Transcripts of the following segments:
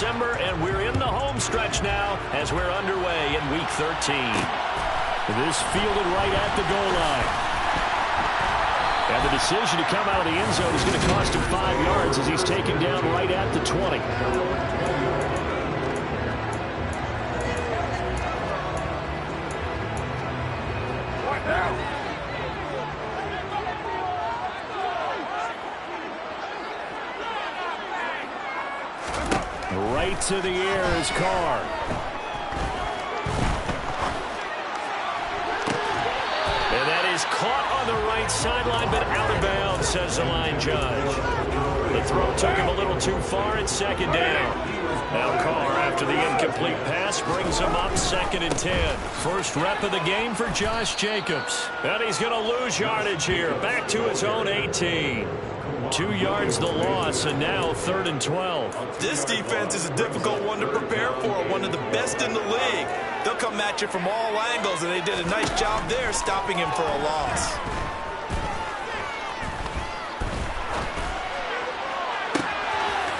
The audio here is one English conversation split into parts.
December, and we're in the home stretch now as we're underway in Week 13. This fielded right at the goal line. And the decision to come out of the end zone is going to cost him 5 yards as he's taken down right at the 20. Right to the air is Carr. And that is caught on the right sideline, but out of bounds, says the line judge. The throw took him a little too far at second down. Now Carr, after the incomplete pass, brings him up 2nd and 10. First rep of the game for Josh Jacobs. And he's going to lose yardage here. Back to his own 18. 2 yards the loss, and now 3rd and 12. This defense is a difficult one to prepare for, one of the best in the league. They'll come at you from all angles, and they did a nice job there stopping him for a loss.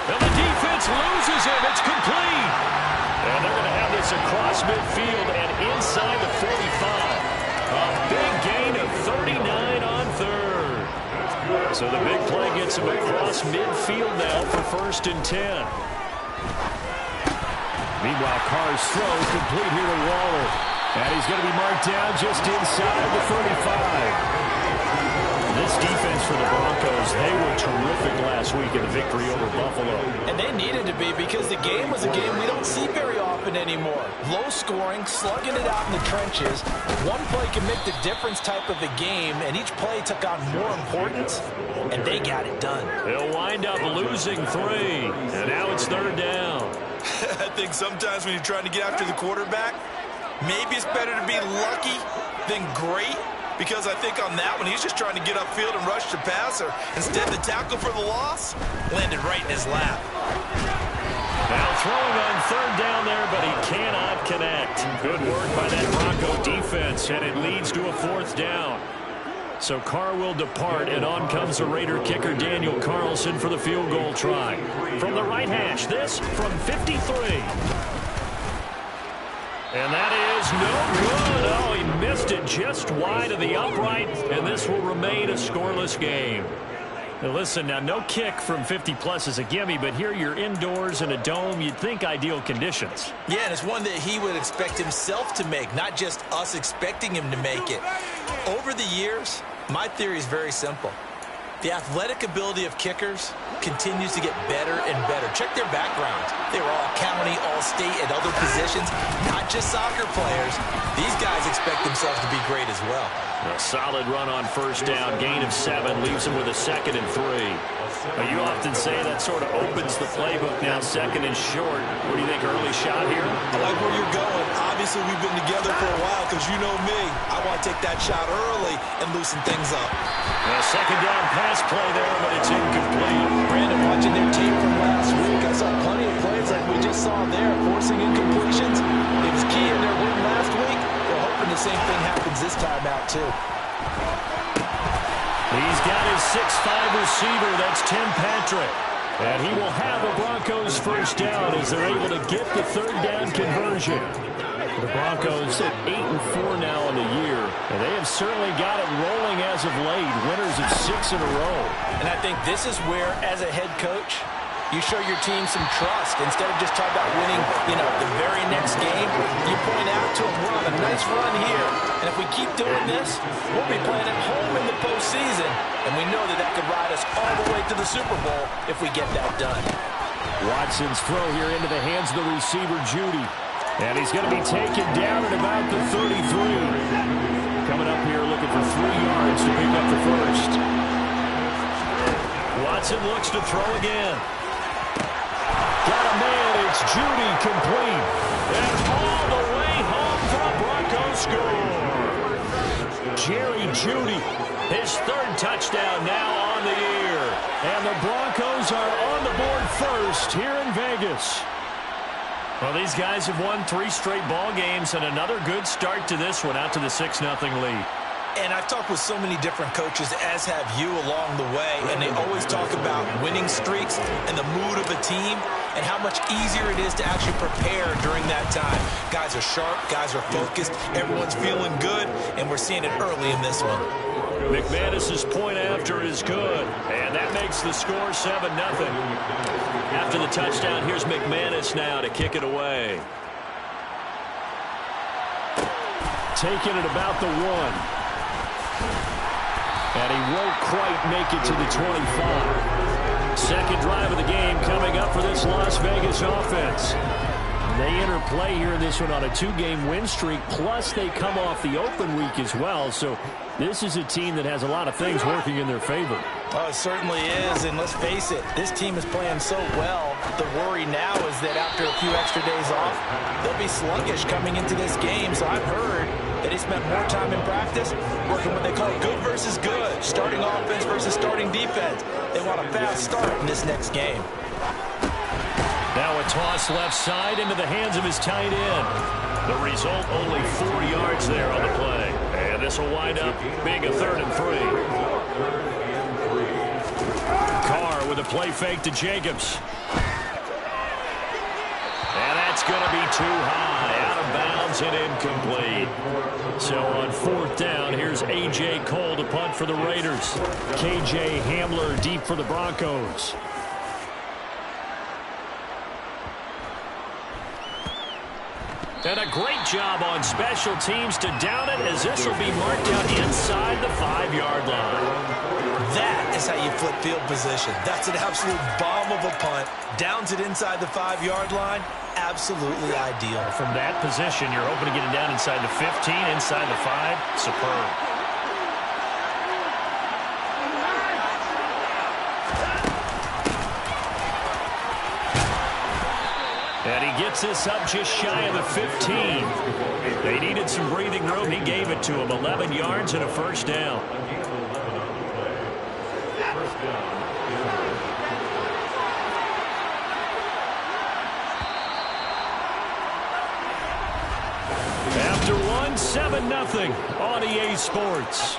And the defense loses him. It's complete. And they're going to have this across midfield and inside the 45. A big gain of 39 on 3rd. So the big play gets him across midfield now for 1st and 10. Meanwhile, Carr's throw complete here to Waller. And he's going to be marked down just inside the 35. This defense for the Broncos, they were terrific last week in the victory over Buffalo. And they needed to be because the game was a game we don't see very often anymore. Low scoring, slugging it out in the trenches. One play can make the difference type of the game, and each play took on more importance, and they got it done. They'll wind up losing 3, and now it's 3rd down. I think sometimes when you're trying to get after the quarterback, maybe it's better to be lucky than great. Because I think on that one, he's just trying to get upfield and rush the passer. Instead, the tackle for the loss landed right in his lap. Now throwing on 3rd down there, but he cannot connect. Good work by that Bronco defense, and it leads to a 4th down. So Carr will depart, and on comes the Raider kicker Daniel Carlson for the field goal try. From the right hash, this from 53. And that is no good. Oh, he missed it just wide of the upright, and this will remain a scoreless game. Now listen, now no kick from 50-plus is a gimme, but here you're indoors in a dome. You'd think ideal conditions. Yeah, and it's one that he would expect himself to make, not just us expecting him to make it. Over the years, my theory is very simple. The athletic ability of kickers continues to get better and better. Check their backgrounds. They were all county, all state, at other positions, not just soccer players. These guys expect themselves to be great as well. A solid run on 1st down, gain of 7, leaves him with a 2nd and 3. You often say that sort of opens the playbook now, 2nd and short. What do you think, early shot here? I like where you're going. Obviously, we've been together for a while because you know me. I want to take that shot early and loosen things up. A 2nd down pass play there, but it's incomplete. Brandon, watching their tape from last week, I saw plenty of plays like we just saw there, forcing incompletions. It was key in their win last week. They're hoping the same thing happens this time out, too. He's got his 6'5 receiver. That's Tim Patrick. And he will have the Broncos 1st down as they're able to get the 3rd down conversion. The Broncos at 8-4 now in the year, and they have certainly got it rolling as of late. Winners of 6 in a row. And I think this is where, as a head coach, you show your team some trust. Instead of just talking about winning, the very next game, you point out to them, we're on a nice run here. And if we keep doing this, we'll be playing at home in the postseason. And we know that that could ride us all the way to the Super Bowl if we get that done. Watson's throw here into the hands of the receiver, Judy. And he's going to be taken down at about the 33. Coming up here looking for 3 yards to pick up the 1st. Watson looks to throw again. Got a man, it's Judy, complete. And all the way home for a Broncos score. Jerry Judy, his 3rd touchdown now on the year. And the Broncos are on the board first here in Vegas. Well, these guys have won 3 straight ball games and another good start to this one out to the 6-0 lead. And I've talked with so many different coaches, as have you, along the way, and they always talk about winning streaks and the mood of a team. and how much easier it is to actually prepare during that time. Guys are sharp, guys are focused, everyone's feeling good, and we're seeing it early in this one. McManus's point after is good, and that makes the score 7-0. After the touchdown, here's McManus now to kick it away. Taking it about the 1. And he won't quite make it to the 25. Second drive of the game coming up for this Las Vegas offense. They interplay here in this one on a 2-game win streak, plus they come off the open week as well. So this is a team that has a lot of things working in their favor. Oh, it certainly is, and let's face it, this team is playing so well. The worry now is that after a few extra days off, they'll be sluggish coming into this game. So I've heard that he spent more time in practice working what they call good versus good, starting offense versus starting defense. They want a fast start in this next game. Now a toss left side into the hands of his tight end. The result, only 4 yards there on the play. And this will wind up being a 3rd and 3. Carr with a play fake to Jacobs. And that's going to be too high. Out of bounds and incomplete. So on 4th down, here's A.J. Cole to punt for the Raiders. K.J. Hamler deep for the Broncos. And a great job on special teams to down it, as this will be marked out inside the 5-yard line. That is how you flip field position. That's an absolute bomb of a punt. Downs it inside the 5-yard line. Absolutely ideal. From that position, you're hoping to get it down inside the 15, inside the 5. Superb. And he gets this up just shy of the 15. They needed some breathing room. He gave it to him. 11 yards and a 1st down. After one, 7-0 on EA Sports.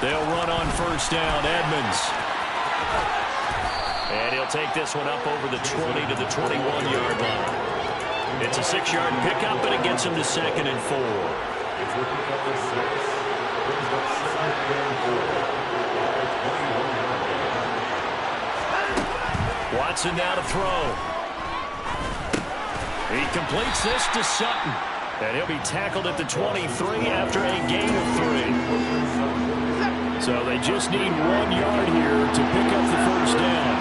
They'll run on 1st down, Edmonds. And he'll take this one up over the 20 to the 21-yard line. It's a 6-yard pickup, and it gets him to 2nd and 4. Watson now to throw. He completes this to Sutton. And he'll be tackled at the 23 after a gain of 3. So they just need 1 yard here to pick up the 1st down.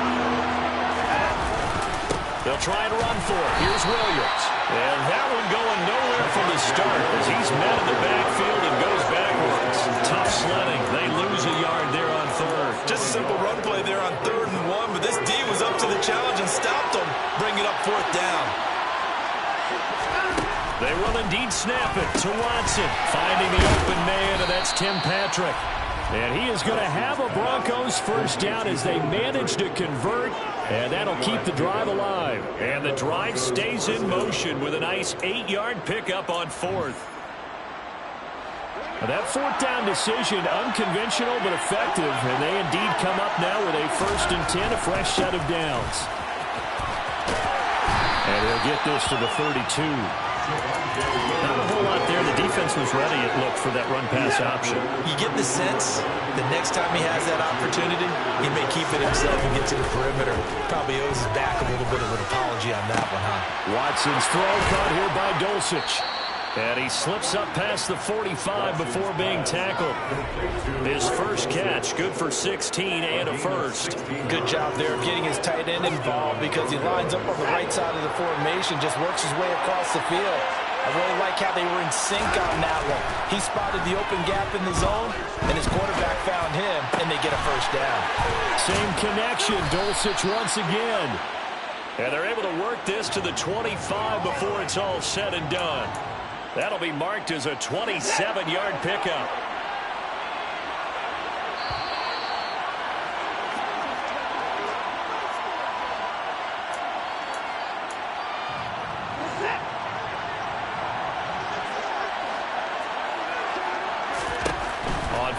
They'll try and run for it. Here's Williams. And that one going nowhere from the start as he's met in the backfield and goes backwards. Tough sledding. They lose a yard there on 3rd. Just a simple run play there on 3rd and 1, but this D was up to the challenge and stopped them, bringing up 4th down. They will indeed snap it to Watson, finding the open man, and that's Tim Patrick. And he is going to have a Broncos 1st down as they manage to convert, and that'll keep the drive alive. And the drive stays in motion with a nice 8-yard pickup on 4th. Now that 4th down decision, unconventional but effective, and they indeed come up now with a 1st and 10, a fresh set of downs. And he'll get this to the 32. Not a whole lot there. The defense was ready, it looked, for that run-pass option. You get the sense that next time he has that opportunity, he may keep it himself and get to the perimeter. Probably owes his back a little bit of an apology on that one, huh? Watson's throw caught here by Dulcich. And he slips up past the 45 before being tackled. His 1st catch, good for 16 and a 1st. Good job there of getting his tight end involved because he lines up on the right side of the formation, just works his way across the field. I really like how they were in sync on that one. He spotted the open gap in the zone, and his quarterback found him, and they get a 1st down. Same connection, Dulcich once again. And they're able to work this to the 25 before it's all said and done. That'll be marked as a 27-yard pickup.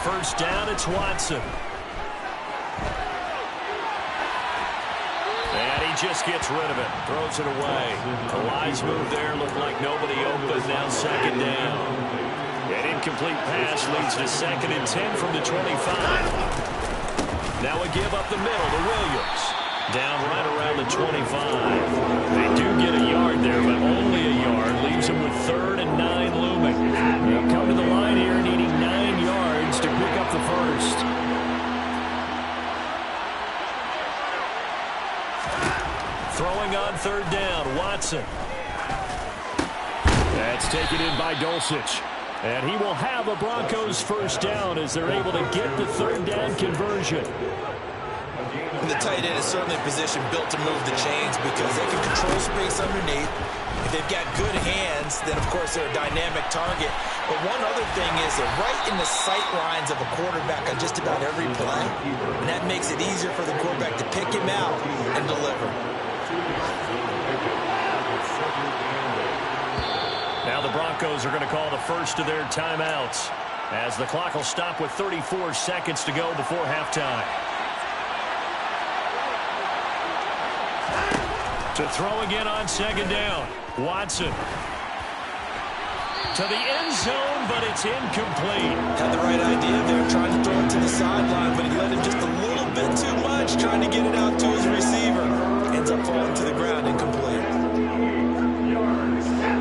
first down, it's Watson. And he just gets rid of it. Throws it away. A wise move there. Looked like nobody open. Now second down. An incomplete pass leads to 2nd and 10 from the 25. Now a give up the middle to Williams. Down right around the 25. They do get a yard there, but only a yard. Leaves them with 3rd and 9 looming. They'll come to the line here needing 9 yards to pick up the first. Throwing on 3rd down, Watson. That's taken in by Dulcich. And he will have a Broncos first down as they're able to get the 3rd down conversion. The tight end is certainly a position built to move the chains because they can control space underneath. If they've got good hands, then, of course, they're a dynamic target. But one other thing is they're right in the sight lines of a quarterback on just about every play. And that makes it easier for the quarterback to pick him out and deliver. Now the Broncos are going to call the first of their timeouts as the clock will stop with 34 seconds to go before halftime. To throw again on 2nd down, Watson. To the end zone, but it's incomplete. Had the right idea there, trying to throw it to the sideline, but he let him just a little bit too much, trying to get it out to his receiver. Ends up falling to the ground, incomplete.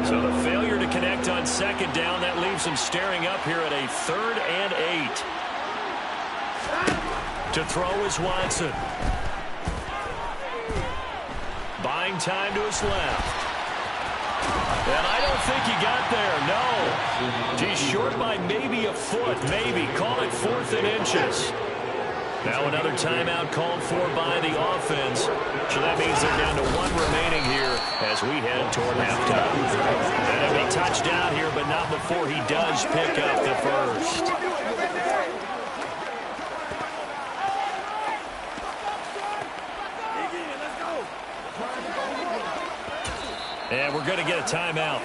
So the failure to connect on 2nd down, that leaves him staring up here at a 3rd and 8. To throw is Watson. Buying time to his left. And I don't think he got there, no. He's short by maybe a foot, maybe. Call it 4th and inches. Now another timeout called for by the offense. So that means they're down to 1 remaining here as we head toward halftime. And he'll be touchdown here, but not before he does pick up the first. And we're going to get a timeout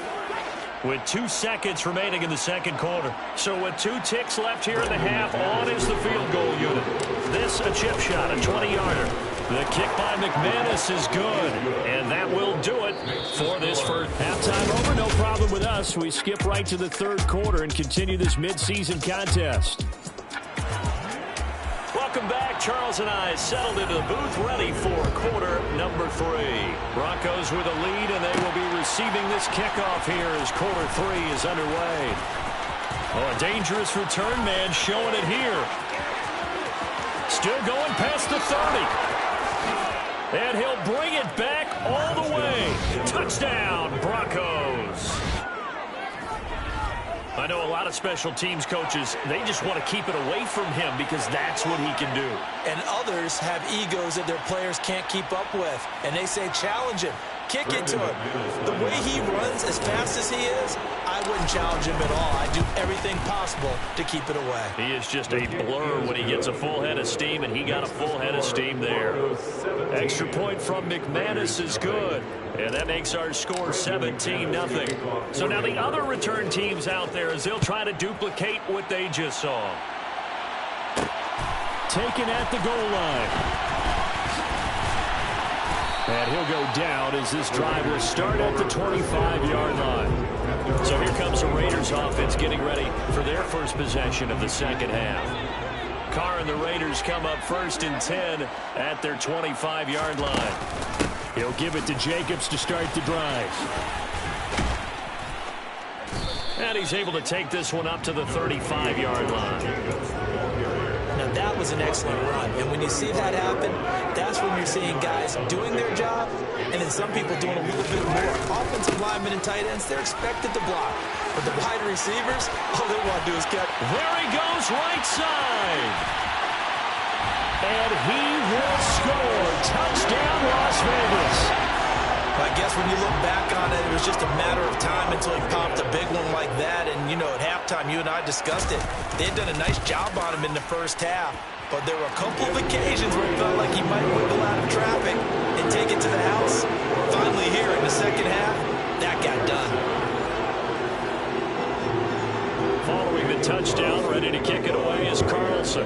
with 2 seconds remaining in the 2nd quarter. So with 2 ticks left here in the half, on is the field goal unit. This a chip shot, a 20-yarder. The kick by McManus is good, and that will do it for this first halftime over. No problem with us. We skip right to the 3rd quarter and continue this midseason contest. Welcome back. Charles and I settled into the booth, ready for quarter number 3. Broncos with a lead, and they will be receiving this kickoff here as quarter 3 is underway. Oh, a dangerous return man showing it here. Still going past the 30. And he'll bring it back all the way. Touchdown, Broncos. I know a lot of special teams coaches, they just want to keep it away from him because that's what he can do. And others have egos that their players can't keep up with. And they say, challenge him. Kick it to him. The way he runs as fast as he is, I wouldn't challenge him at all. I'd do everything possible to keep it away. He is just a blur when he gets a full head of steam, and he got a full head of steam there. Extra point from McManus is good. And that makes our score 17-0. So now the other return teams out there as they'll try to duplicate what they just saw. Taken at the goal line. And he'll go down as this drive will start at the 25-yard line. So here comes the Raiders offense getting ready for their first possession of the 2nd half. Carr and the Raiders come up 1st and 10 at their 25-yard line. He'll give it to Jacobs to start the drive. And he's able to take this one up to the 35-yard line. Now, that was an excellent run. And when you see that happen, that's when you're seeing guys doing their job and then some people doing a little bit more. Offensive linemen and tight ends, they're expected to block. But the wide receivers, all they want to do is catch. There he goes, right side. And he will score. Touchdown, Las Vegas. I guess when you look back on it, it was just a matter of time until he popped a big one like that. And, you know, at halftime, you and I discussed it. They had done a nice job on him in the first half. But there were a couple of occasions where it felt like he might wiggle out of traffic and take it to the house. Finally here in the 2nd half, that got done. Following the touchdown. Ready to kick it away is Carlson.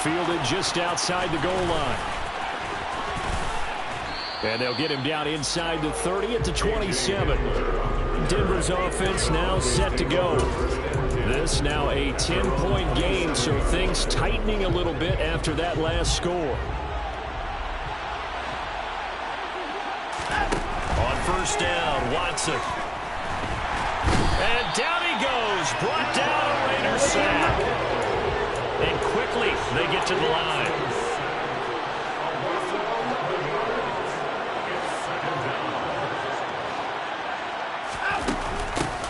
Fielded just outside the goal line. And they'll get him down inside the 30 at the 27. Denver's offense now set to go. This now a 10-point game, so things tightening a little bit after that last score. On first down, Watson. And down he goes. Brought down a Raiders sack. And quickly they get to the line.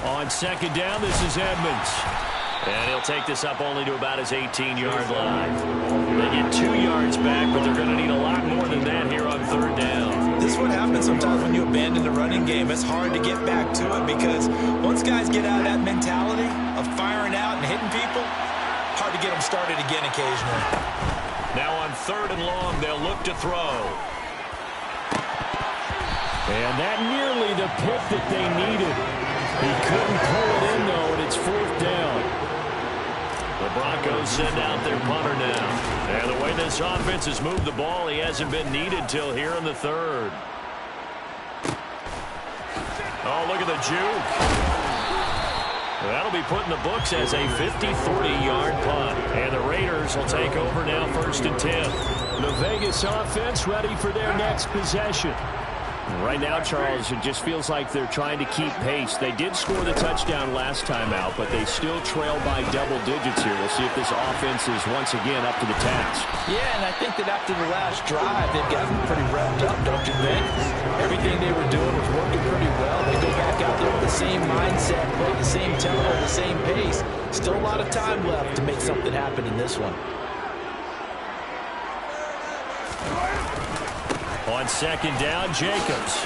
On second down, this is Edmonds. And he'll take this up only to about his 18-yard line. They get 2 yards back, but they're going to need a lot more than that here on third down. This is what happens sometimes when you abandon the running game. It's hard to get back to it because once guys get out of that mentality of firing out and hitting people, hard to get them started again occasionally. Now on third and long, they'll look to throw. And that nearly the pick that they needed. He couldn't pull it in, though, and it's fourth down. The Broncos send out their punter now. And the way this offense has moved the ball, he hasn't been needed till here in the third. Oh, look at the juke. That'll be put in the books as a 53-yard punt. And the Raiders will take over now first and 10. The Vegas offense ready for their next possession. Right now, Charles, it just feels like they're trying to keep pace. They did score the touchdown last time out, but they still trail by double digits here. We'll see if this offense is once again up to the task. Yeah, and I think that after the last drive, they've gotten pretty revved up, don't you think? Everything they were doing was working pretty well. They go back out there with the same mindset, play the same tempo, the same pace. Still a lot of time left to make something happen in this one. On second down, Jacobs.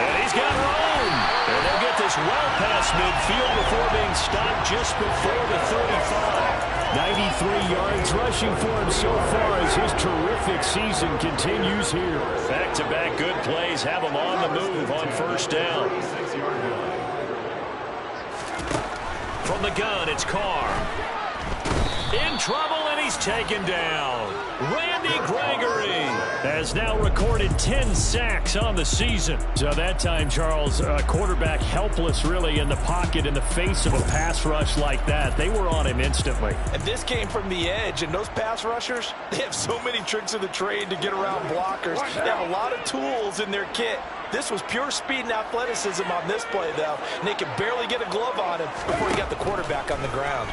And he's got room. And they'll get this well past midfield before being stopped just before the 35. 93 yards rushing for him so far as his terrific season continues here. Back-to-back good plays have him on the move on first down. From the gun, it's Carr. In trouble, and he's taken down. Randy Gregory has now recorded 10 sacks on the season. So that time, Charles, quarterback helpless really in the pocket in the face of a pass rush like that. They were on him instantly. And this came from the edge, and those pass rushers, they have so many tricks of the trade to get around blockers. They have a lot of tools in their kit. This was pure speed and athleticism on this play, though. And they could barely get a glove on him before he got the quarterback on the ground.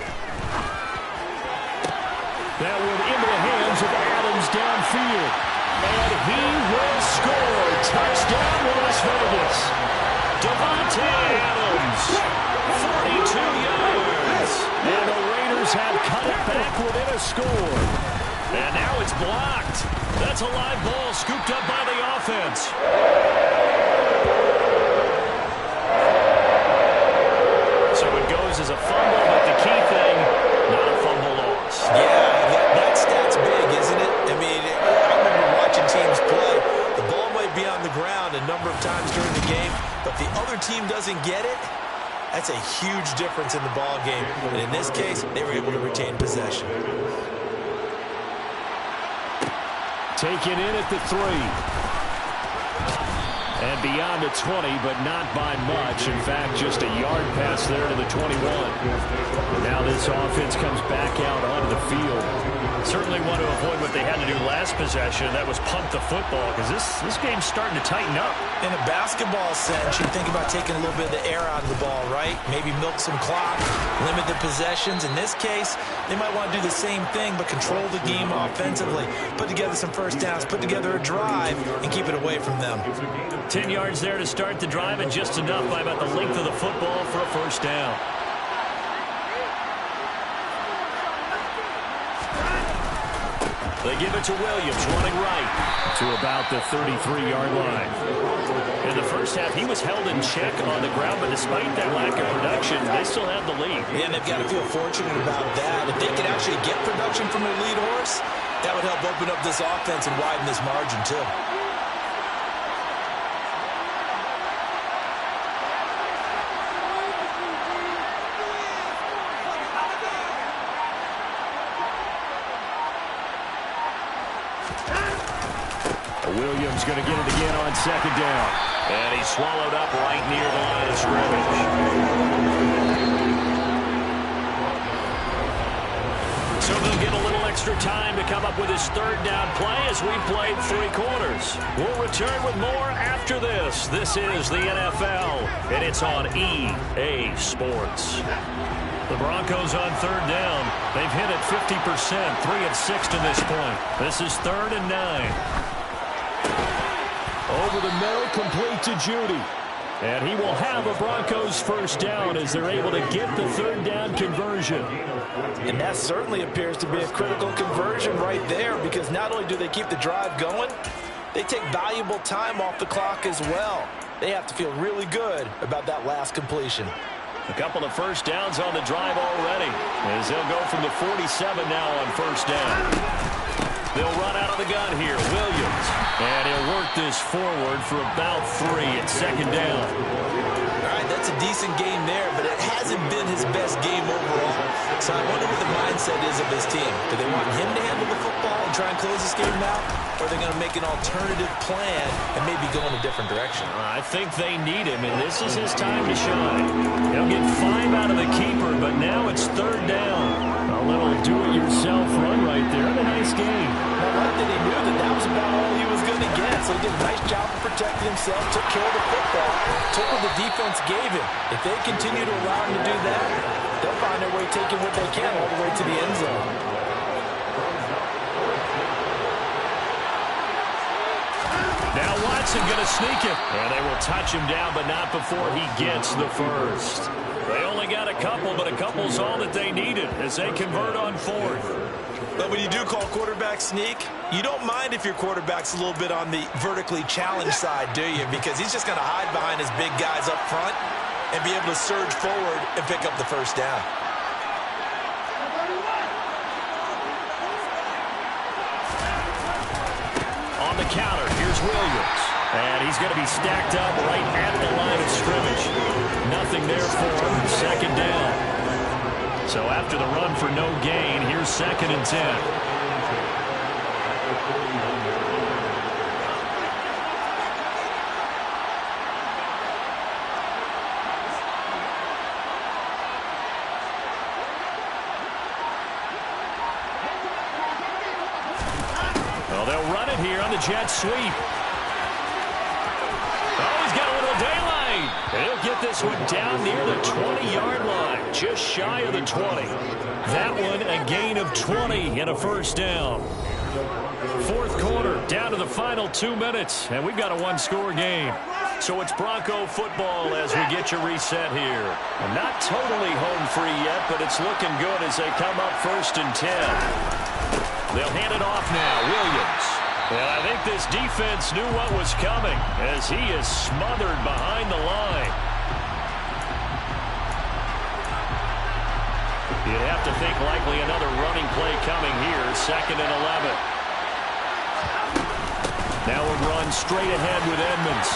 That one into the hands of Adams downfield. And he will score. Touchdown, Las Vegas. Davante Adams, 42 yards. And the Raiders have cut it back within a score. And now it's blocked. That's a live ball scooped up by the offense. So it goes as a fumble, but the key thing, not a fumble loss. Yeah. That stat's big, isn't it? I mean, I remember watching teams play. The ball might be on the ground a number of times during the game, but if the other team doesn't get it, that's a huge difference in the ball game. And in this case, they were able to retain possession. Taken in at the 3. And beyond the 20, but not by much. In fact, just a yard pass there to the 21. Now this offense comes back out onto the field. Certainly want to avoid what they had to do last possession. That was punt the football, because this game's starting to tighten up. In a basketball sense, you think about taking a little bit of the air out of the ball, right? Maybe milk some clock, limit the possessions. In this case, they might want to do the same thing, but control the game offensively. Put together some first downs, put together a drive, and keep it away from them. 10 yards there to start the drive, and just enough by about the length of the football for a first down. They give it to Williams, running right to about the 33-yard line. In the first half, he was held in check on the ground, but despite that lack of production, they still have the lead. Yeah, and they've got to feel fortunate about that. If they could actually get production from their lead horse, that would help open up this offense and widen this margin, too. Williams going to get it again on second down. And he's swallowed up right near the line of scrimmage. So they'll get a little extra time to come up with his third down play as we played 3 quarters. We'll return with more after this. This is the NFL, and it's on EA Sports. The Broncos on third down. They've hit it 50%, 3 of 6 to this point. This is 3rd and 9. Over the middle, complete to Judy. And he will have a Broncos first down as they're able to get the third down conversion. And that certainly appears to be a critical conversion right there, because not only do they keep the drive going, they take valuable time off the clock as well. They have to feel really good about that last completion. A couple of first downs on the drive already, as they'll go from the 47 now on first down. They'll run out of the gun here. Williams. And he'll work this forward for about 3 at second down. All right, that's a decent game there, but it hasn't been his best game overall. So I wonder what the mindset is of his team. Do they want him to handle the football and try and close this game out? Or are they going to make an alternative plan and maybe go in a different direction? I think they need him, and this is his time to shine. He'll get 5 out of the keeper, but now it's third down. A little do-it-yourself run right there, and a nice game. I like that he knew that that was about all he was going to get, so he did a nice job of protecting himself, took care of the football, took what the defense gave him. If they continue to allow him to do that, they'll find their way taking what they can all the way to the end zone. Now Watson going to sneak it. And they will touch him down, but not before he gets the first. They only got a couple, but a couple's all that they needed as they convert on 4th. But when you do call quarterback sneak, you don't mind if your quarterback's a little bit on the vertically challenged side, do you? Because he's just going to hide behind his big guys up front and be able to surge forward and pick up the first down. On the counter, here's Williams. And he's going to be stacked up right at the line of scrimmage. Nothing there for him. Second down. So after the run for no gain, here's 2nd and 10. Well, they'll run it here on the jet sweep. He'll get this one down near the 20-yard line, just shy of the 20. That one a gain of 20 and a first down. 4th quarter, down to the final 2 minutes, and we've got a 1-score game. So it's Bronco football as we get you reset here. Not totally home free yet, but it's looking good as they come up 1st and 10. They'll hand it off now. Williams. And I think this defense knew what was coming as he is smothered behind the line. You'd have to think likely another running play coming here. 2nd and 11. Now we'll run straight ahead with Edmonds.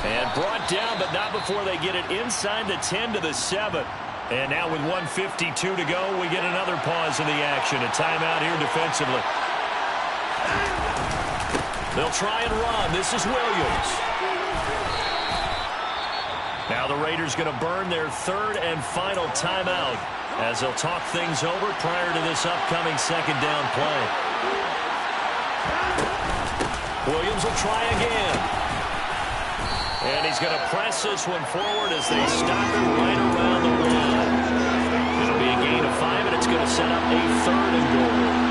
And brought down, but not before they get it inside the 10 to the 7. And now with 1:52 to go, we get another pause in the action. A timeout here defensively. They'll try and run. This is Williams. Now the Raiders going to burn their 3rd and final timeout as they'll talk things over prior to this upcoming 2nd down play. Williams will try again. And he's going to press this one forward as they stop it right around the line. It'll be a gain of 5, and it's going to set up a 3rd and goal.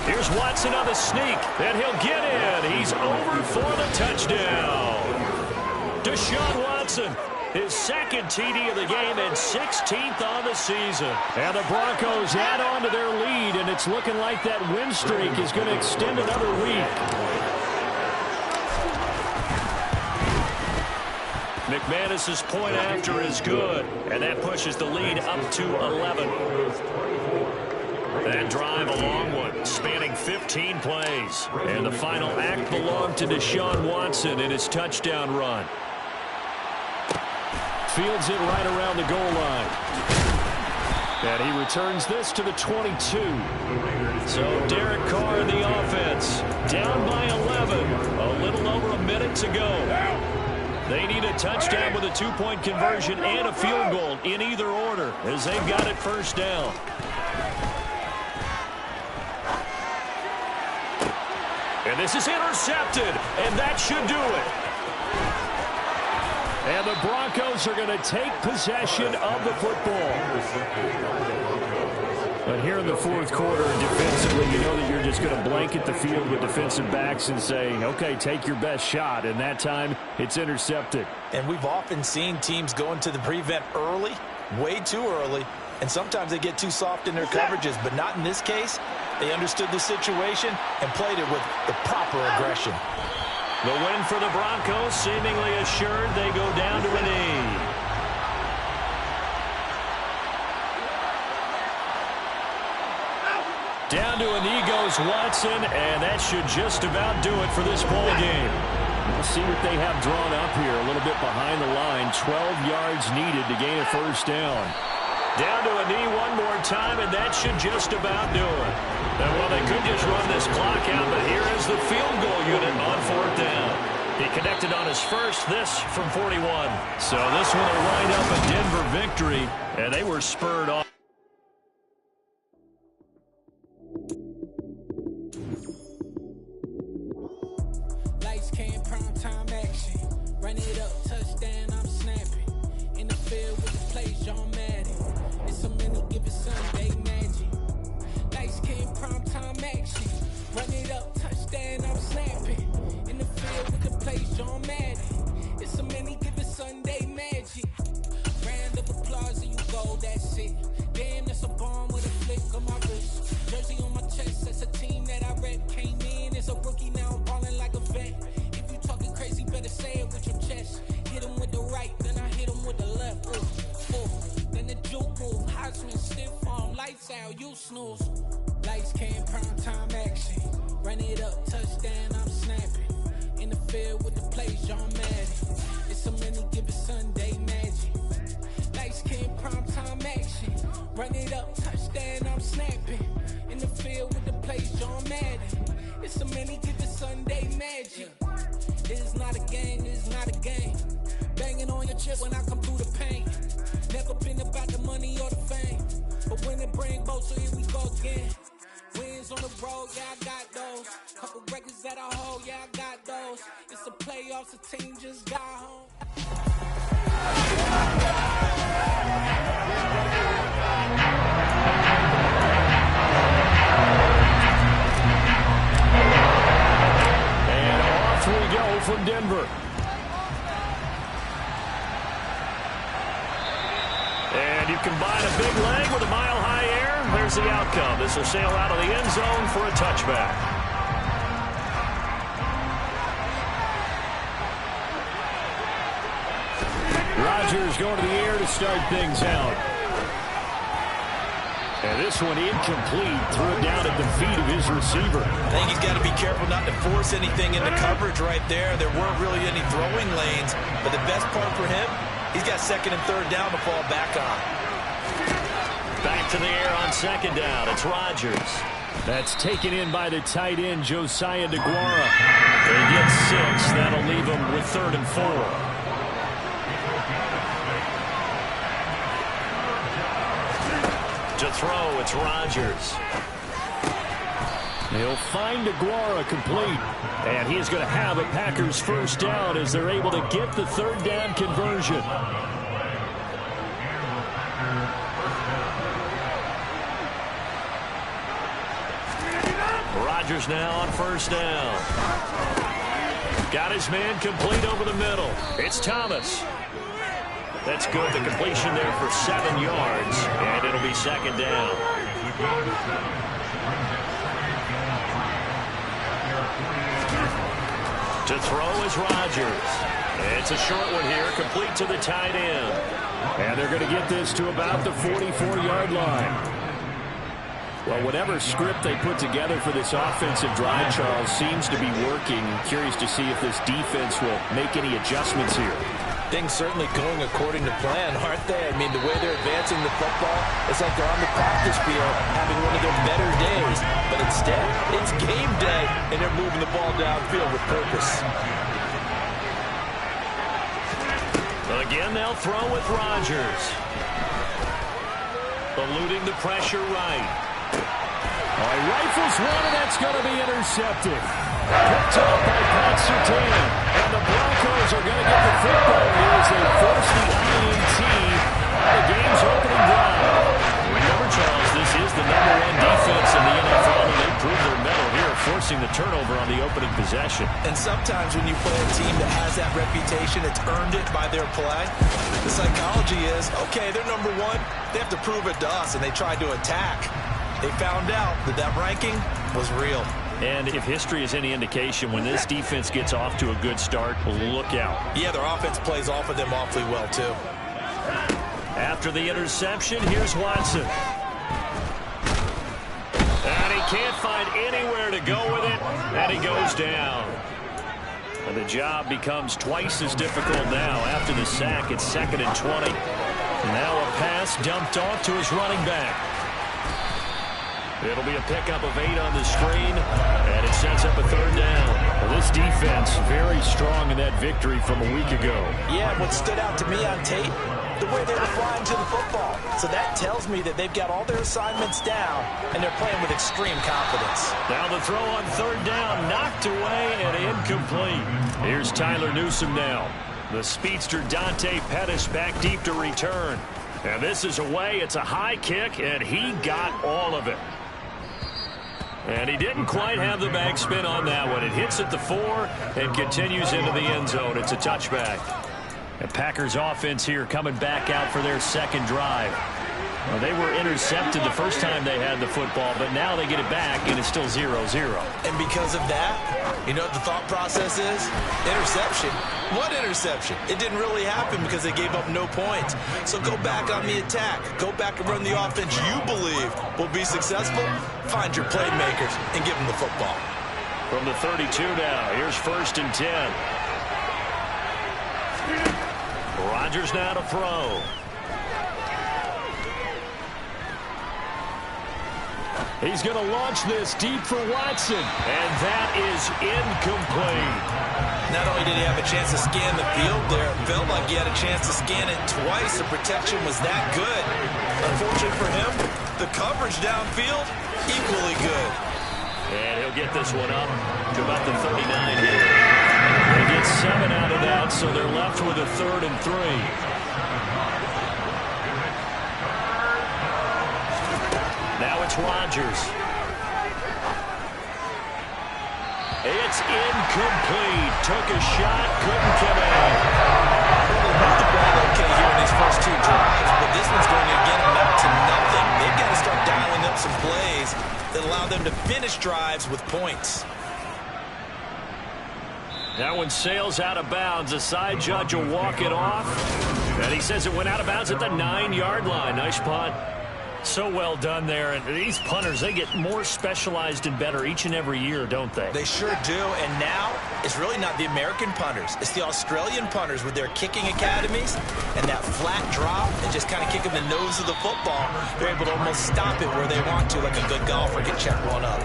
Here's Watson on the sneak, and he'll get in. He's over for the touchdown. Deshaun Watson, his 2nd TD of the game and 16th on the season. And the Broncos add on to their lead, and it's looking like that win streak is going to extend another week. McManus's point after is good, and that pushes the lead up to 11. That drive, a long one, spanning 15 plays. And the final act belonged to Deshaun Watson in his touchdown run. Fields it right around the goal line. And he returns this to the 22. So Derek Carr in the offense, down by 11. A little over a minute to go. They need a touchdown with a two-point conversion and a field goal in either order as they've got it first down. And this is intercepted, and that should do it. And the Broncos are going to take possession of the football. But here in the fourth quarter, defensively, you know that you're just going to blanket the field with defensive backs and say, okay, take your best shot. And that time, it's intercepted. And we've often seen teams go into the prevent early, way too early, and sometimes they get too soft in their coverages, but not in this case. They understood the situation and played it with the proper aggression. The win for the Broncos, seemingly assured. They go down to a knee. Down to a knee goes Watson, and that should just about do it for this ball game. We'll see what they have drawn up here. A little bit behind the line. 12 yards needed to gain a first down. Down to a knee one more time, and that should just about do it. Well, they could just run this clock out, but here is the field goal unit on fourth down. He connected on his first, this from 41. So this one will wind up a Denver victory, and they were spurred on. Lights, cam, prime time action. Run it up, touchdown, I'm snapping. In the field with the play, John Madden. It's a many given Sunday magic. Lights, cam, prime time action. Run it up, touchdown, I'm snapping. In the field with the play, John Madden. It's a many given Sunday magic. Round of applause and you go, that's it. Damn, that's a bomb with a flick on my wrist. Jersey on my chest, that's a team that I rep. Came in as a rookie, now I'm balling like a vet. If you talking crazy, better say it with your chest. Hit him with the right, then I hit him with the left. Then the juke move, Heisman stiff arm, lights out, you snooze. Lights, cam, prime time action. Run it up, touchdown, I'm snapping. In the field with the play, John Madden. It's a many given Sunday magic. Lights, cam, prime time action. Run it up, touchdown, I'm snapping. In the field with the play, John Madden. It's a many given Sunday magic. It is not a game, it is not a game. Banging on your chest when I come through the pain. Never been about the money or the fame. But when it bring both, so here we go again. Wins on the road, yeah, I got those. Couple records that I hold, yeah, I got those. It's the playoffs, the team just got home. And off we go from Denver. And you combine a big leg with a mile-high air. There's the outcome. This will sail out of the end zone for a touchback. Rodgers going to the air to start things out. And this one incomplete. Threw it down at the feet of his receiver. I think he's got to be careful not to force anything into coverage right there. There weren't really any throwing lanes. But the best part for him, he's got second and third down to fall back on. Back to the air on second down. It's Rodgers. That's taken in by the tight end, Josiah DeGuara. They get 6. That'll leave him with 3rd and 4. To throw, it's Rodgers. He'll find DeGuara complete. And he's going to have a Packers first down as they're able to get the 3rd down conversion. Rodgers now on first down. Got his man complete over the middle. It's Thomas. That's good. The completion there for 7 yards. And it'll be second down. To throw is Rodgers. It's a short one here, complete to the tight end. And they're going to get this to about the 44-yard line. Well, whatever script they put together for this offensive drive, Charles, seems to be working. I'm curious to see if this defense will make any adjustments here. Things certainly going according to plan, aren't they? I mean, the way they're advancing the football, it's like they're on the practice field having one of their better days. But instead, it's game day, and they're moving the ball downfield with purpose. Again, they'll throw with Rodgers. Eluding the pressure right. Oh, he rifles one, and that's going to be intercepted. Picked up by Pat Surtain. And the Broncos are going to get the football here as they force the INT on the game's opening drive. Remember, Charles, this is the #1 defense in the NFL, and they proved their mettle here, forcing the turnover on the opening possession. And sometimes when you play a team that has that reputation, it's earned it by their play. The psychology is, okay, they're #1. They have to prove it to us, and they tried to attack. They found out that that ranking was real. And if history is any indication, when this defense gets off to a good start, look out. Yeah, their offense plays off of them awfully well, too. After the interception, here's Watson. And he can't find anywhere to go with it, and he goes down. And the job becomes twice as difficult now after the sack. It's 2nd and 20. Now a pass dumped off to his running back. It'll be a pickup of 8 on the screen, and it sets up a 3rd down. Well, this defense very strong in that victory from a week ago. Yeah, what stood out to me on tape, the way they were flying to the football. So that tells me that they've got all their assignments down, and they're playing with extreme confidence. Now the throw on 3rd down, knocked away and incomplete. Here's Tyler Newsome now. The speedster Dante Pettis back deep to return. And this is away. It's a high kick, and he got all of it. And he didn't quite have the backspin on that one. It hits at the 4 and continues into the end zone. It's a touchback. The Packers offense here coming back out for their 2nd drive. Well, they were intercepted the first time they had the football, but now they get it back, and it's still 0-0. And because of that, you know what the thought process is? Interception. What interception? It didn't really happen because they gave up no points. So go back on the attack. Go back and run the offense you believe will be successful. Find your playmakers and give them the football. From the 32 now, here's 1st and 10. Rodgers now to throw. He's going to launch this deep for Watson, and that is incomplete. Not only did he have a chance to scan the field there, it felt like he had a chance to scan it twice. The protection was that good. Unfortunately for him, the coverage downfield, equally good. And he'll get this one up to about the 39 here. They get 7 out of that, so they're left with a 3rd and 3. Now it's Rodgers. It's incomplete. Took a shot, couldn't come in. Well, they moved the ball okay here in these first 2 drives, but this one's going to get them out to nothing. They've got to start dialing up some plays that allow them to finish drives with points. That one sails out of bounds. The side judge will walk it off. And he says it went out of bounds at the 9-yard line. Nice punt. So well done there. And these punters, they get more specialized and better each and every year, don't they? They sure do. And now it's really not the American punters. It's the Australian punters with their kicking academies and that flat drop and just kind of kicking the nose of the football. They're able to almost stop it where they want to, like a good golfer can check one up.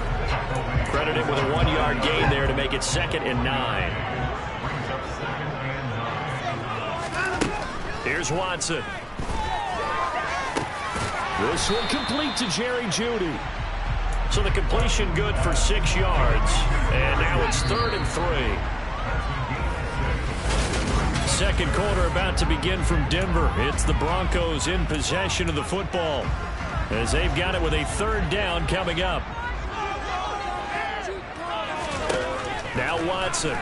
Credited with a 1-yard gain there to make it 2nd and 9. Here's Watson. This one complete to Jerry Jeudy. So the completion good for 6 yards. And now it's 3rd and 3. Second quarter about to begin from Denver. It's the Broncos in possession of the football, as they've got it with a 3rd down coming up. Now Watson.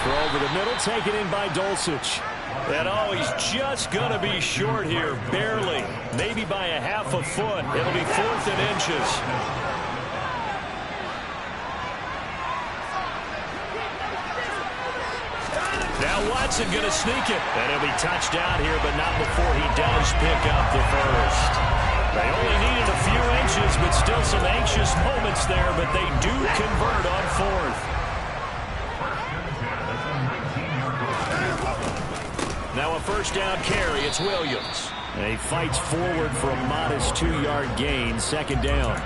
Throw over the middle, taken in by Dulcich. And oh, he's just going to be short here, barely. Maybe by a half a foot. It'll be 4th and inches. Watson going to sneak it. And he'll be touched out here, but not before he does pick up the first. They only needed a few inches, but still some anxious moments there, but they do convert on fourth. Now a first down carry. It's Williams. And he fights forward for a modest 2-yard gain. Second down.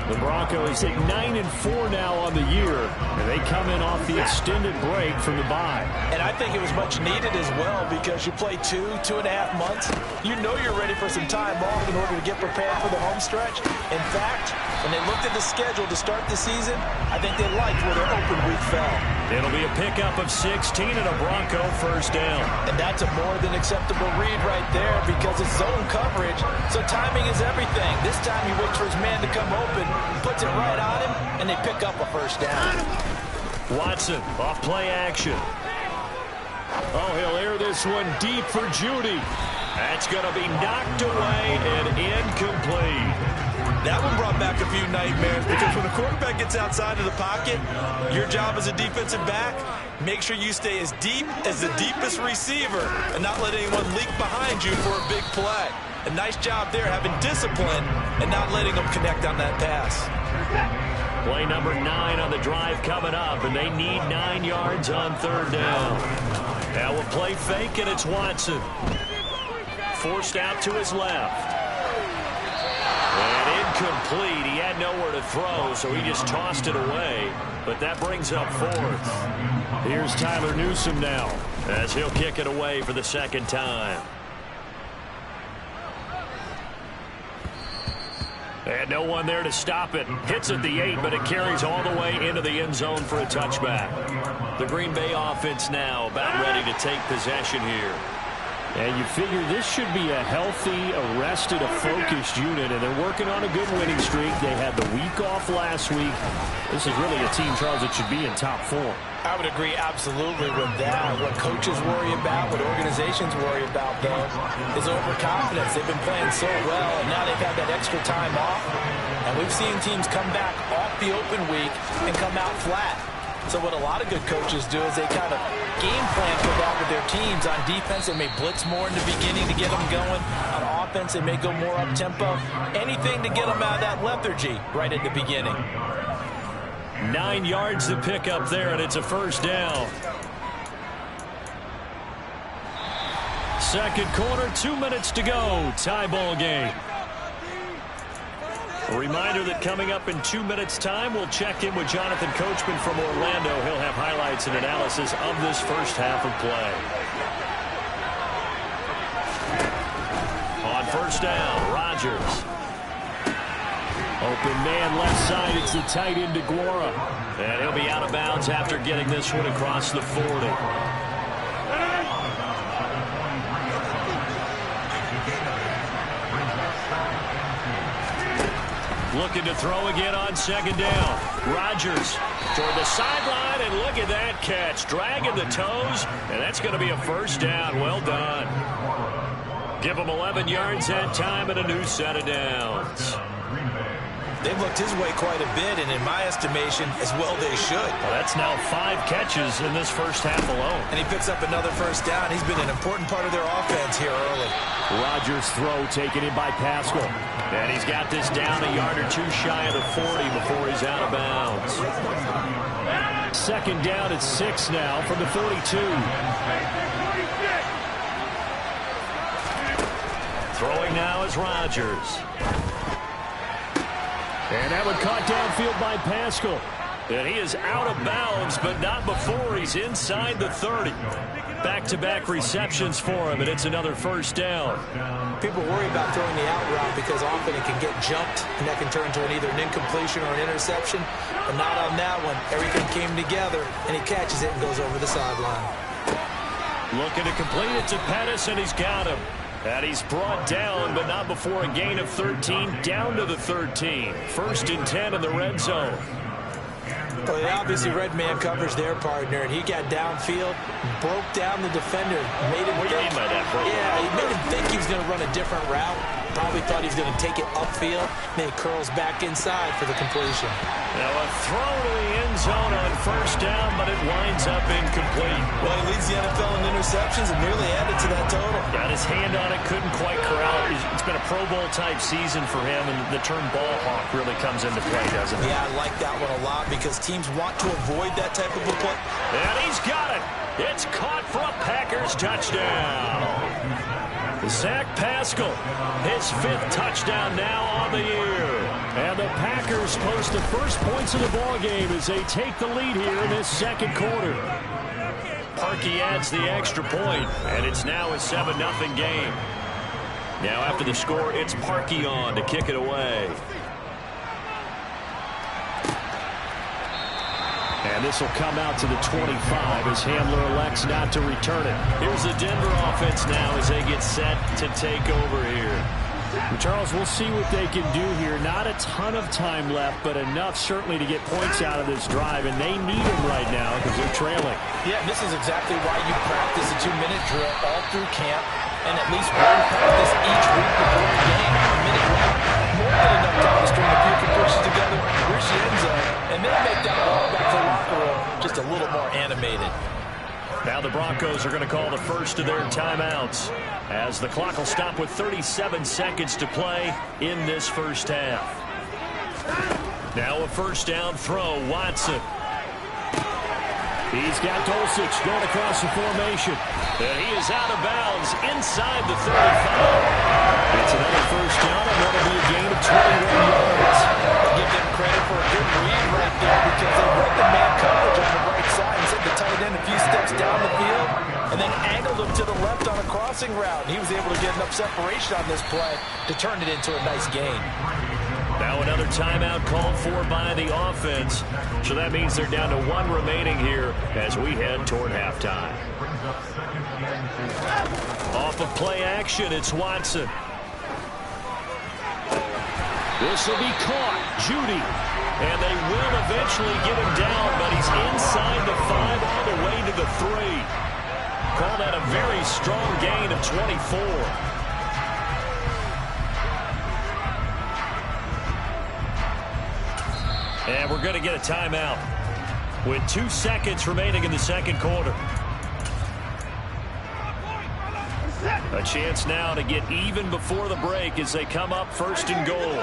The Broncos at 9-4 now on the year, and they come in off the extended break from the bye. And I think it was much needed as well, because you play 2.5 months. You know you're ready for some time off in order to get prepared for the home stretch. In fact, when they looked at the schedule to start the season, I think they liked where their open week fell. It'll be a pickup of 16 and a Bronco first down. And that's a more than acceptable read right there, because it's zone coverage, so timing is everything. This time he waits for his man to come open, puts it right on him, and they pick up a first down. Watson off play action. Oh, he'll air this one deep for Judy. That's going to be knocked away and incomplete. That one brought back a few nightmares, because when a quarterback gets outside of the pocket, your job as a defensive back, make sure you stay as deep as the deepest receiver and not let anyone leak behind you for a big play. A nice job there, having discipline and not letting them connect on that pass. Play number 9 on the drive coming up, and they need 9 yards on third down. Now a play fake, and it's Watson. Forced out to his left. And incomplete. He had nowhere to throw, so he just tossed it away. But that brings up fourth. Here's Tyler Newsome now, as he'll kick it away for the second time. And no one there to stop it. Hits at the 8, but it carries all the way into the end zone for a touchback. The Green Bay offense now about ready to take possession here. And you figure this should be a healthy, arrested, a focused unit, and they're working on a good winning streak. They had the week off last week. This is really a team, Charles, that should be in top form. I would agree absolutely with that. What coaches worry about, what organizations worry about, though, is overconfidence. They've been playing so well, and now they've had that extra time off. And we've seen teams come back off the open week and come out flat. So what a lot of good coaches do is they kind of game plan for that with their teams. On defense, they may blitz more in the beginning to get them going. On offense, they may go more up-tempo. Anything to get them out of that lethargy right at the beginning. 9 yards to pick up there, and it's a first down. Second quarter, 2 minutes to go. Tie ball game. A reminder that coming up in 2 minutes' time, we'll check in with Jonathan Coachman from Orlando. He'll have highlights and analysis of this first half of play. On first down, Rodgers. Open man left side, it's the tight end DeGuara. And he'll be out of bounds after getting this one across the 40. Looking to throw again on second down. Rodgers toward the sideline, and look at that catch. Dragging the toes, and that's going to be a first down. Well done. Give him 11 yards that time and a new set of downs. They've looked his way quite a bit, and in my estimation, as well they should. Well, that's now 5 catches in this first half alone. And he picks up another first down. He's been an important part of their offense here early. Rodgers' throw taken in by Pascal. And he's got this down a yard or two shy of the 40 before he's out of bounds. Second down at 6 now from the 42. Throwing now is Rodgers. And that one caught downfield by Pascal. And he is out of bounds, but not before he's inside the 30. Back-to-back receptions for him, and it's another first down. People worry about throwing the out route because often it can get jumped, and that can turn into either an incompletion or an interception. But not on that one. Everything came together, and he catches it and goes over the sideline. Looking to complete it to Pettis, and he's got him. And he's brought down, but not before a gain of 13, down to the 13. First and 10 in the red zone. Well, they obviously read man coverage their partner, and he got downfield, broke down the defender, made him What do you mean by that, bro? Yeah, he made him think he was going to run a different route. Probably thought he was going to take it upfield. Then he curls back inside for the completion. Now a throw to the end zone on first down, but it winds up incomplete. Well, he leads the NFL in interceptions and nearly added to that total. Got his hand on it, couldn't quite corral it. It's been a Pro Bowl-type season for him, and the term ball hawk really comes into play, doesn't it? Yeah, I like that one a lot because teams want to avoid that type of a play. And he's got it. It's caught for a Packers touchdown. Zach Pascal, his 5th touchdown now on the year. And the Packers post the first points of the ballgame as they take the lead here in this second quarter. Parkey adds the extra point, and it's now a 7-0 game. Now after the score, it's Parkey on to kick it away. And this will come out to the 25 as Hamler elects not to return it. Here's the Denver offense now as they get set to take over here. Charles, we'll see what they can do here. Not a ton of time left, but enough certainly to get points out of this drive, and they need them right now because they're trailing. Yeah, this is exactly why you practice a 2-minute drill all through camp and at least one practice each week before the game. A minute left, more than enough time to string a few completions together, reach the end zone, and then make that ball back to the locker room just a little more animated. Now the Broncos are going to call the first of their timeouts as the clock will stop with 37 seconds to play in this first half. Now a first down throw, Watson. He's got Dulcich going across the formation. And he is out of bounds inside the 35. It's another first down, and that'll be a gain of 21 yards. I'll give them credit for a good read right there because they read the man coverage on the right side and sent the tight end a few steps down the field and then angled him to the left on a crossing route. He was able to get enough separation on this play to turn it into a nice gain. Now another timeout called for by the offense. So that means they're down to 1 remaining here as we head toward halftime. Off of play action, it's Watson. This will be caught. Judy. And they will eventually get him down, but he's inside the 5 all the way to the 3. Call that a very strong gain of 24. And we're going to get a timeout with 2 seconds remaining in the second quarter. A chance now to get even before the break as they come up first and goal.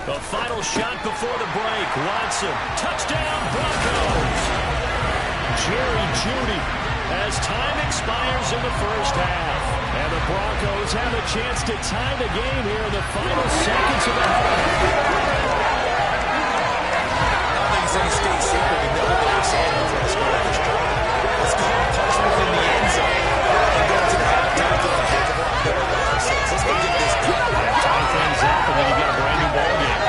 The final shot before the break. Watson. Touchdown, Broncos. Jerry Jeudy as time expires in the first half. And the Broncos have a chance to tie the game here in the final seconds of the half. Nothing's any state secret. You know what they were saying before the score of this drive. Let's go and touch within the end zone. And go to the halftime to the heck of a lot better than ourselves. Let's go get this done. Tie things up, and then you get a brand new ball game.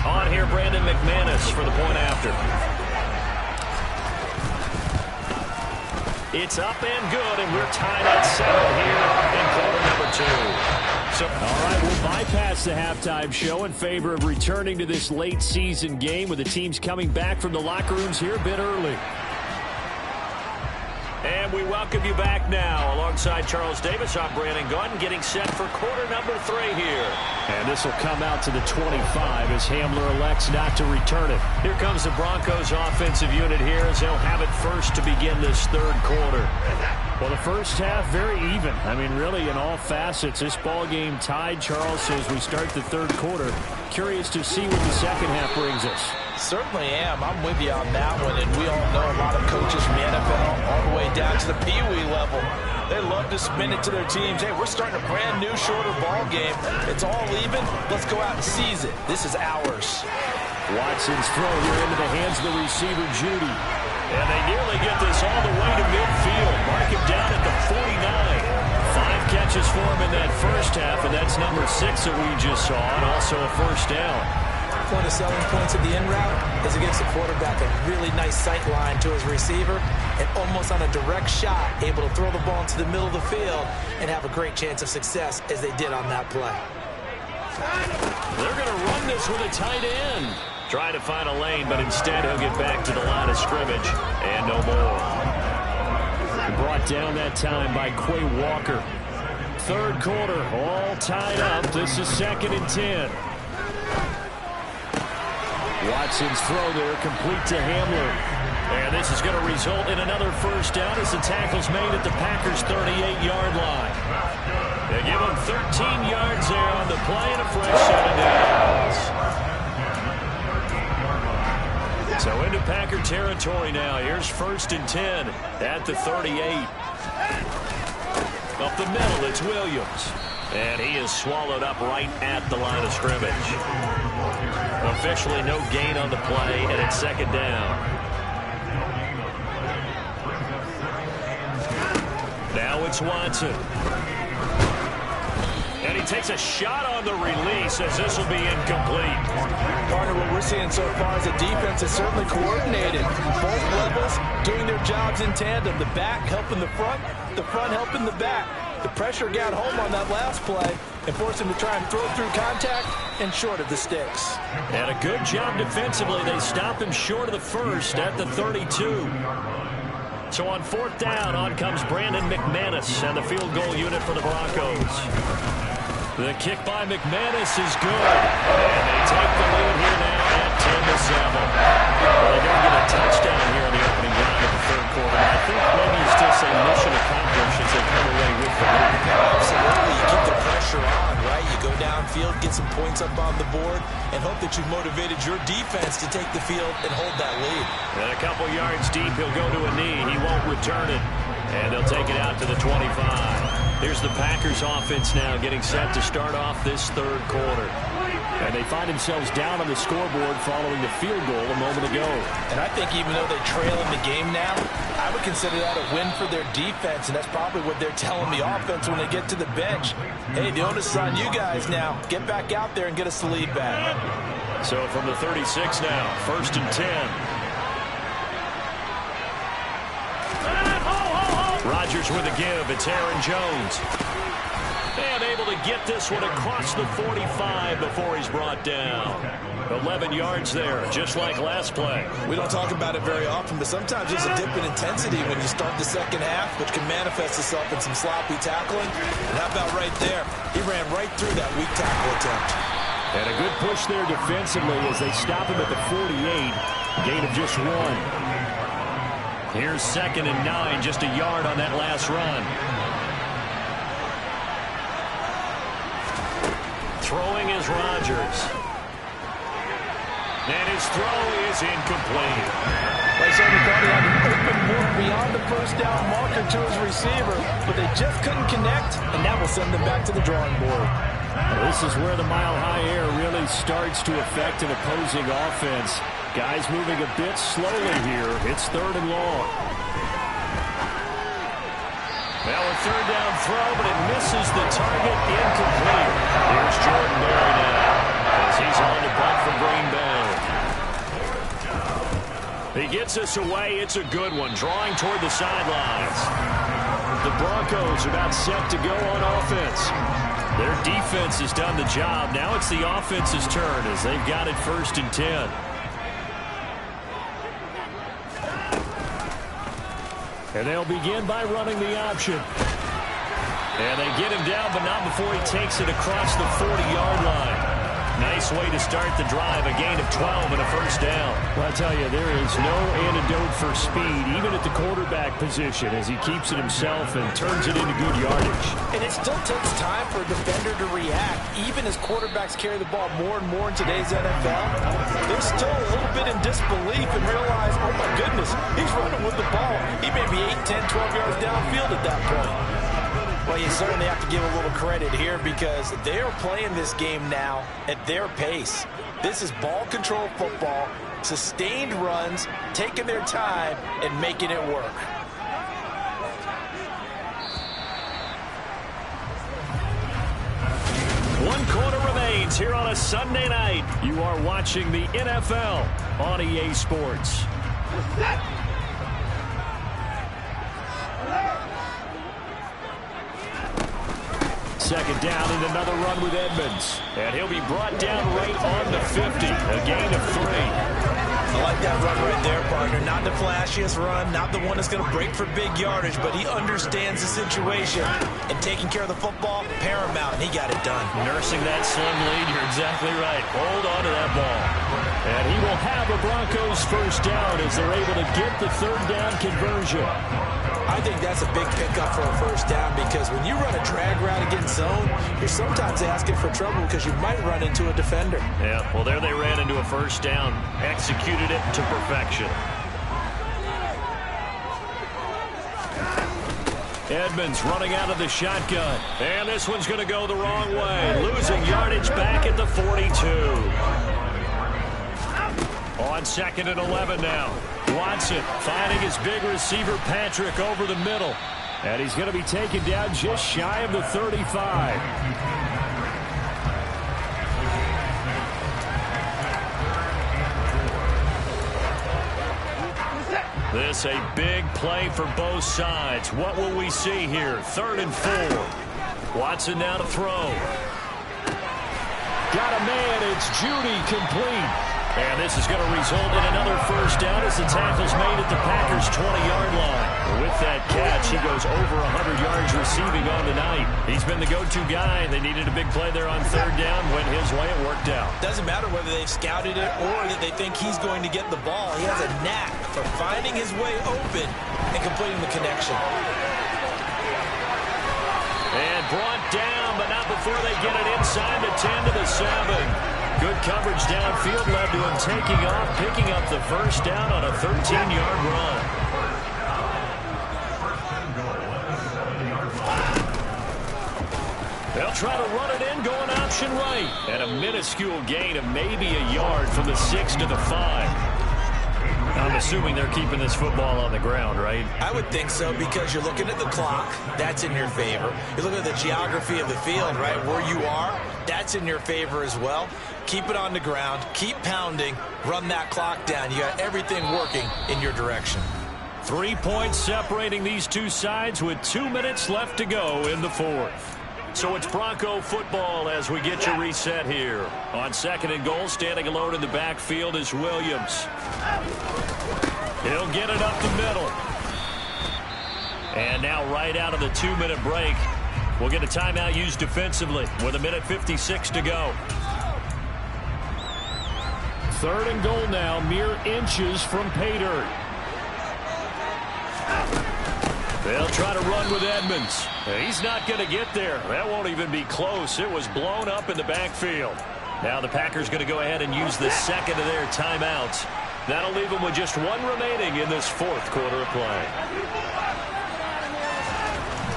On here, Brandon McManus for the point after. It's up and good, and we're tied at 7 here in quarter number 2. So, all right, we'll bypass the halftime show in favor of returning to this late season game with the teams coming back from the locker rooms here a bit early. And we welcome you back now. Alongside Charles Davis, I'm Brandon Gaudin, getting set for quarter number 3 here. And this will come out to the 25 as Hamler elects not to return it. Here comes the Broncos offensive unit here as they'll have it first to begin this third quarter. Well, the first half, very even. I mean, really, in all facets, this ball game tied, Charles, so as we start the third quarter. Curious to see what the second half brings us. Certainly am. I'm with you on that one, and we all know a lot of coaches from the NFL all the way down to the Pee-wee level. They love to spin it to their teams. Hey, we're starting a brand new, shorter ball game. It's all even. Let's go out and seize it. This is ours. Watson's throw here into the hands of the receiver, Jeudy. And they nearly get this all the way to midfield. Mark him down at the 49. 5 catches for him in that first half, and that's number 6 that we just saw, and also a first down. One of the selling points of the in route is it gives the quarterback a really nice sight line to his receiver and almost on a direct shot able to throw the ball into the middle of the field and have a great chance of success as they did on that play. They're going to run this with a tight end. Try to find a lane, but instead he'll get back to the line of scrimmage and no more. Brought down that time by Quay Walker. Third quarter, all tied up. This is 2nd and 10. Watson's throw there, complete to Hamler. And this is going to result in another first down as the tackle's made at the Packers' 38-yard line. They give him 13 yards there on the play and a fresh set of downs. So into Packer territory now. Here's 1st and 10 at the 38. Up the middle, it's Williams. And he is swallowed up right at the line of scrimmage. Officially no gain on the play, and it's 2nd down. Now it's Watson. And he takes a shot on the release as this will be incomplete. Partner, what we're seeing so far is the defense is certainly coordinated. Both levels doing their jobs in tandem. The back helping the front helping the back. The pressure got home on that last play and forced him to try and throw through contact and short of the sticks. And a good job defensively. They stop him short of the first at the 32. So on 4th down, on comes Brandon McManus and the field goal unit for the Broncos. The kick by McManus is good. And they take the lead here now at 10-7. Well, they're going to get a touchdown here in the opening drive of the third quarter. I think maybe you still say mission accomplished as they come away with the lead. Absolutely. You keep the pressure on, right? You go downfield, get some points up on the board, and hope that you've motivated your defense to take the field and hold that lead. And a couple yards deep, he'll go to a knee. He won't return it. And they'll take it out to the 25. Here's the Packers offense now getting set to start off this third quarter. And they find themselves down on the scoreboard following the field goal a moment ago. And I think even though they trail in the game now, I would consider that a win for their defense, and that's probably what they're telling the offense when they get to the bench. Hey, the onus is on you guys now. Get back out there and get us the lead back. So from the 36 now, 1st and 10. Rodgers with a give. It's Aaron Jones. And able to get this one across the 45 before he's brought down. 11 yards there, just like last play. We don't talk about it very often, but sometimes there's a dip in intensity when you start the second half, which can manifest itself in some sloppy tackling. And how about right there? He ran right through that weak tackle attempt. And a good push there defensively as they stop him at the 48. Gain of just 1. Here's 2nd and 9, just a yard on that last run. Throwing is Rodgers. And his throw is incomplete. They certainly thought he had an open look beyond the first down marker to his receiver, but they just couldn't connect, and that will send them back to the drawing board. This is where the mile-high air really starts to affect an opposing offense. Guys moving a bit slowly here. It's 3rd and long. Now a 3rd down throw, but it misses the target. Incomplete. Here's Jordan Berry now as he's on the punt for Green Bay. He gets us away. It's a good one. Drawing toward the sidelines. The Broncos are about set to go on offense. Their defense has done the job. Now it's the offense's turn as they've got it 1st and 10. And they'll begin by running the option. And they get him down, but not before he takes it across the 40-yard line. Nice way to start the drive, a gain of 12 and a first down. Well, I tell you, there is no antidote for speed, even at the quarterback position, as he keeps it himself and turns it into good yardage. And it still takes time for a defender to react, even as quarterbacks carry the ball more and more in today's NFL. They're still a little bit in disbelief and realize, oh my goodness, he's running with the ball. He may be 8, 10, 12 yards downfield at that point. Well, you certainly have to give a little credit here because they are playing this game now at their pace. This is ball control football, sustained runs, taking their time, and making it work. One quarter remains here on a Sunday night. You are watching the NFL on EA Sports. Second down and another run with Edmonds. And he'll be brought down right on the 50. A gain of 3. I like that run right there, partner. Not the flashiest run, not the one that's going to break for big yardage, but he understands the situation. And taking care of the football, paramount, and he got it done. Nursing that slim lead, you're exactly right. Hold on to that ball. And he will have a Broncos first down as they're able to get the third down conversion. I think that's a big pickup for a first down because when you run a drag route against zone, you're sometimes asking for trouble because you might run into a defender. Yeah, well, there they ran into a first down. Executed it to perfection. Edmonds running out of the shotgun. And this one's going to go the wrong way. Losing yardage back at the 42. On 2nd and 11 now. Watson finding his big receiver Patrick over the middle. And he's going to be taken down just shy of the 35. This a big play for both sides. What will we see here? 3rd and 4. Watson now to throw. Got a man. It's Judy complete. And this is going to result in another first down as the tackle's made at the Packers' 20-yard line. With that catch, he goes over 100 yards receiving on the night. He's been the go-to guy. They needed a big play there on 3rd down. Went his way. It worked out. Doesn't matter whether they've scouted it or that they think he's going to get the ball. He has a knack for finding his way open and completing the connection. And brought down, but not before they get it inside the 10 to the 7. Good coverage downfield led to him taking off, picking up the first down on a 13-yard run. They'll try to run it in, going option right. And a minuscule gain of maybe a yard from the 6 to the 5. I'm assuming they're keeping this football on the ground, right? I would think so because you're looking at the clock. That's in your favor. You're looking at the geography of the field, right? Where you are, that's in your favor as well. Keep it on the ground. Keep pounding. Run that clock down. You got everything working in your direction. 3 points separating these two sides with 2 minutes left to go in the 4th. So it's Bronco football as we get you reset here. On 2nd and goal, standing alone in the backfield is Williams. He'll get it up the middle. And now right out of the 2-minute break, we'll get a timeout used defensively with 1:56 to go. 3rd and goal now, mere inches from pay dirt. They'll try to run with Edmonds. He's not going to get there. That won't even be close. It was blown up in the backfield. Now the Packers going to go ahead and use the second of their timeouts. That'll leave them with just 1 remaining in this 4th quarter of play.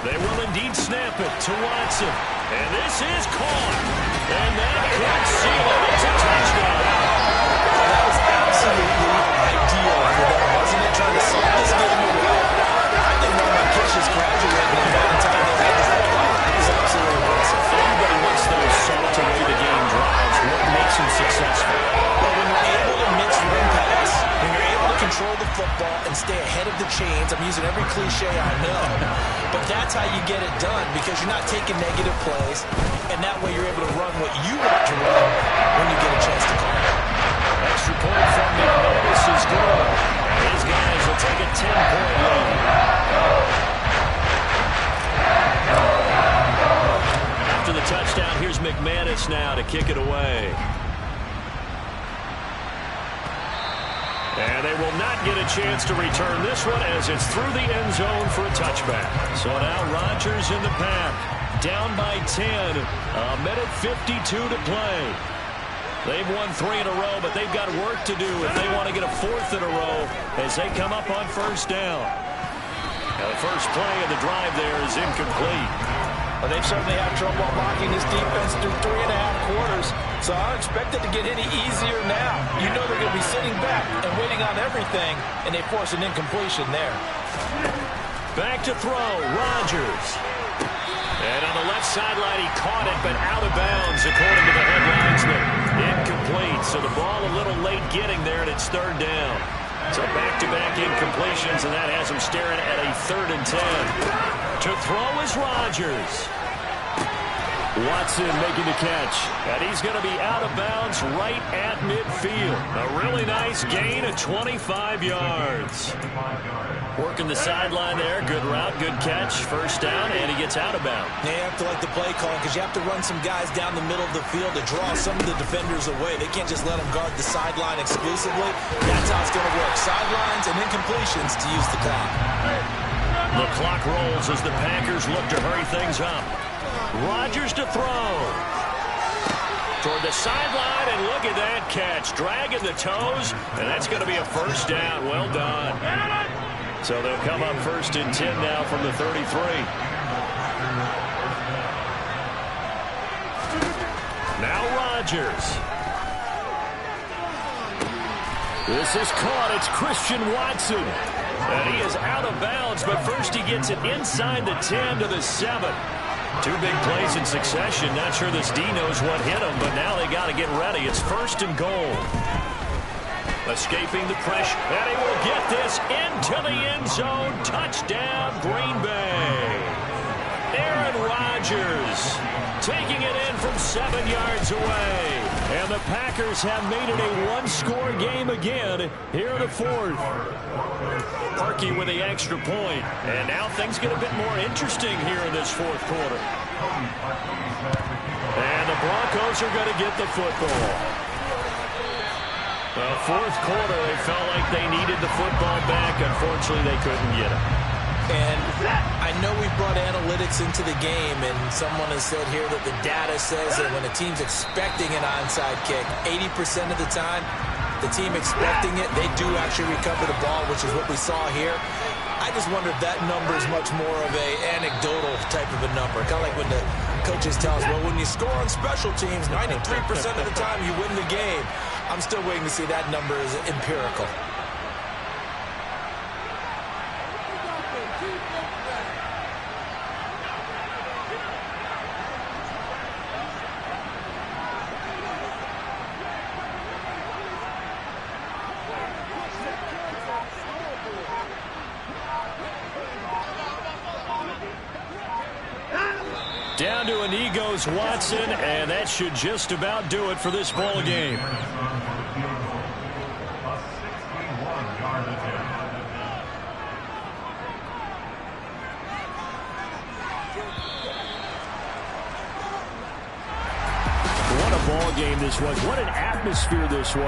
They will indeed snap it to Watson. And this is caught. And that could seal it. It's a touchdown. That was absolutely ideal for them, wasn't it? Trying to solve this game away. I think one of my kids just graduated and by the time they had the football, it was absolutely impressive. Everybody wants those salt away the game drives. What makes them successful? Well, when you're able to mix run pass, when you're able to control the football and stay ahead of the chains, I'm using every cliche I know, but that's how you get it done because you're not taking negative plays, and that way you're able to run what you want to run when you get a chance to call it. Extra point from McManus is good. These guys will take a 10-point lead. After the touchdown, here's McManus now to kick it away. And they will not get a chance to return this one as it's through the end zone for a touchback. So now Rodgers in the pack, down by 10, 1:52 to play. They've won 3 in a row, but they've got work to do if they want to get a 4th in a row as they come up on first down. Now the first play of the drive there is incomplete. Well, they've certainly had trouble unlocking this defense through 3.5 quarters, so I don't expect it to get any easier now. You know they're going to be sitting back and waiting on everything, and they force an incompletion there. Back to throw, Rodgers. And on the left sideline, he caught it, but out of bounds, according to the head linesman. Incomplete, so the ball a little late getting there, and it's 3rd down. So back-to-back incompletions, and that has him staring at a 3rd and 10. To throw is Rodgers. Watson making the catch, and he's going to be out of bounds right at midfield. A really nice gain of 25 yards. Working the sideline there. Good route, good catch. First down, and he gets out of bounds. Yeah, you have to like the play calling because you have to run some guys down the middle of the field to draw some of the defenders away. They can't just let them guard the sideline exclusively. That's how it's going to work. Sidelines and incompletions to use the clock. The clock rolls as the Packers look to hurry things up. Rodgers to throw. Toward the sideline, and look at that catch. Dragging the toes, and that's going to be a first down. Well done. So they'll come up 1st and 10 now from the 33. Now Rodgers. This is caught. It's Christian Watson. And he is out of bounds, but first he gets it inside the 10 to the 7. Two big plays in succession. Not sure this D knows what hit him, but now they got to get ready. It's 1st and goal. Escaping the pressure, and he will get this into the end zone. Touchdown, Green Bay. Aaron Rodgers taking it in from 7 yards away. And the Packers have made it a one-score game again here in the 4th. Parkey with the extra point. And now things get a bit more interesting here in this 4th quarter. And the Broncos are going to get the football. Well, 4th quarter, they felt like they needed the football back. Unfortunately, they couldn't get it. And I know we brought analytics into the game, and someone has said here that the data says that when a team's expecting an onside kick, 80% of the time, the team expecting it, they do actually recover the ball, which is what we saw here. I just wonder if that number is much more of a anecdotal type of a number. Kind of like when the coaches tell us, well, when you score on special teams, 93% of the time you win the game. I'm still waiting to see that number is empirical. Down to a knee goes Watson, and that should just about do it for this ball game. What a ball game this was. What an atmosphere this was.